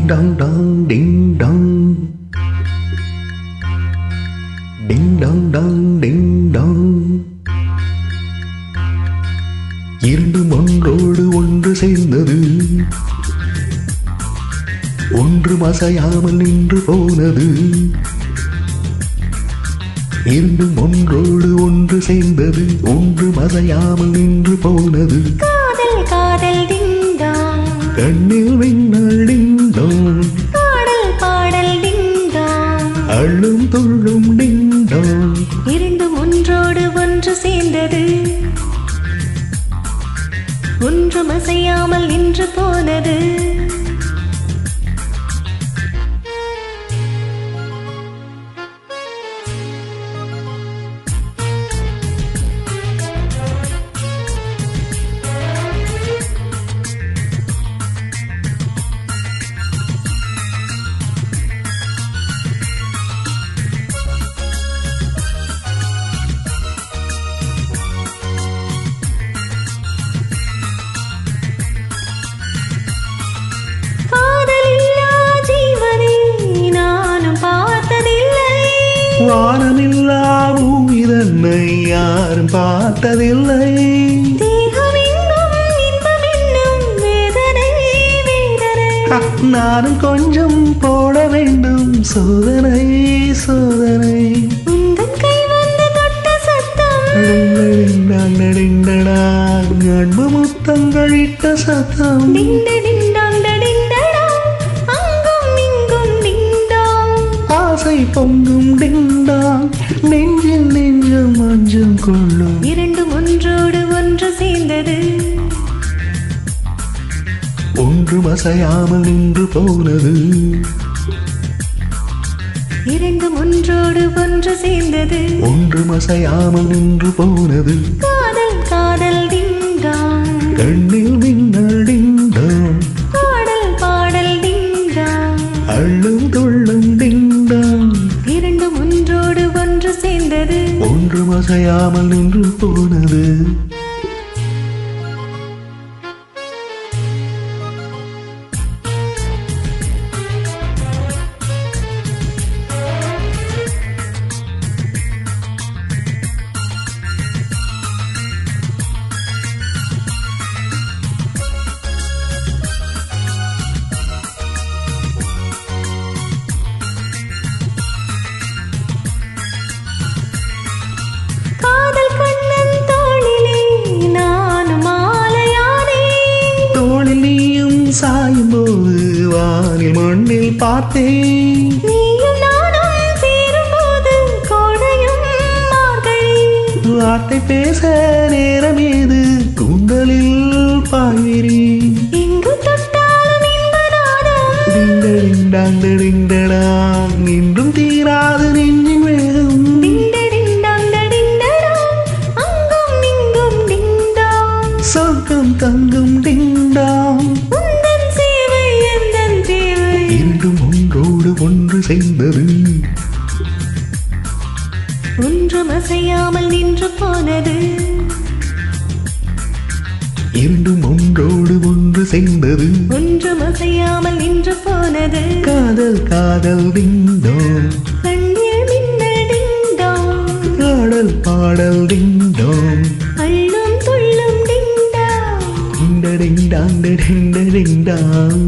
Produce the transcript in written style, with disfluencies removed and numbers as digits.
dong dong ding dong ding dong dong ding dong இரண்டும் ஒன்றோடு ஒன்று சேர்ந்தது ஒன்று அசையாமல் நின்று போனது இரண்டும் ஒன்றோடு ஒன்று சேர்ந்தது ஒன்று அசையாமல் நின்று போனது காதல் காதல் டிங் டாங் கண்ணில் மின்னல் டிங் டாங் பாடல் பாடல் டிங் டாங் அள்ளும் துள்ளும் டிங் டாங் இரண்டும் ஒன்றோடு ஒன்று சேர்ந்தது ஒன்றும் அசையாமல் நின்று போனது வானமில்லா பூமி தன்னை யாரும் பார்த்ததில்லை நானும் கொஞ்சம் போட வேண்டும் சோதனை சோதனை அன்பு முத்தங்களிட்ட சத்தம் ஆசை பொங்கும் டிங்டாங் நெஞ்சில் நெஞ்சம் மஞ்சம் கொள்ளும் இரண்டும் ஒன்றோடு ஒன்று சேர்ந்தது ஒன்று அசையாமல் நின்று போனது இரண்டும் ஒன்றோடு ஒன்று சேர்ந்தது ஒன்று அசையாமல் நின்று போனது காதல் காதல் டிங் டாங் கண்ணில் மின்னல் டிங் டாங் பாடல் பாடல் டிங் டாங் அள்ளும் துள்ளும் டிங் டாங் இரண்டும் ஒன்றோடு ஒன்று சேர்ந்தது ஒன்று அசையாமல் நின்று போனது சாயும் போது வானில் மண்ணில் பார்த்தேன் நீயும் நானும் சேரும் போது கோடையும் மார்கழி வார்த்தை பேச நேரம் ஏது கூந்தலில் பாய்விரி எங்கு தொட்டாலும் இன்பநாதம் டிண்டடிண்டாங் டிண்டடாங் இன்றும் தீராது நெஞ்சின் வேகம் டிண்டடிண்டாங் டிண்டடாங் அங்கும் இங்கும் டிண்டாங் சொர்க்கம் தங்கும் டிண்டாங் இரண்டும் ஒன்றோடு ஒன்று சேர்ந்தது ஒன்றும் அசையாமல் நின்று போனது இரண்டும் ஒன்றோடு ஒன்று சேர்ந்தது ஒன்றும் அசையாமல் நின்று போனது காதல் காதல் டிங் டாங் கண்ணில் மின்னல் டிங் டாங் பாடல் பாடல் டிங் டாங் அள்ளும் துள்ளும் டிங் டாங் டிங் டாங் டிங் டாங்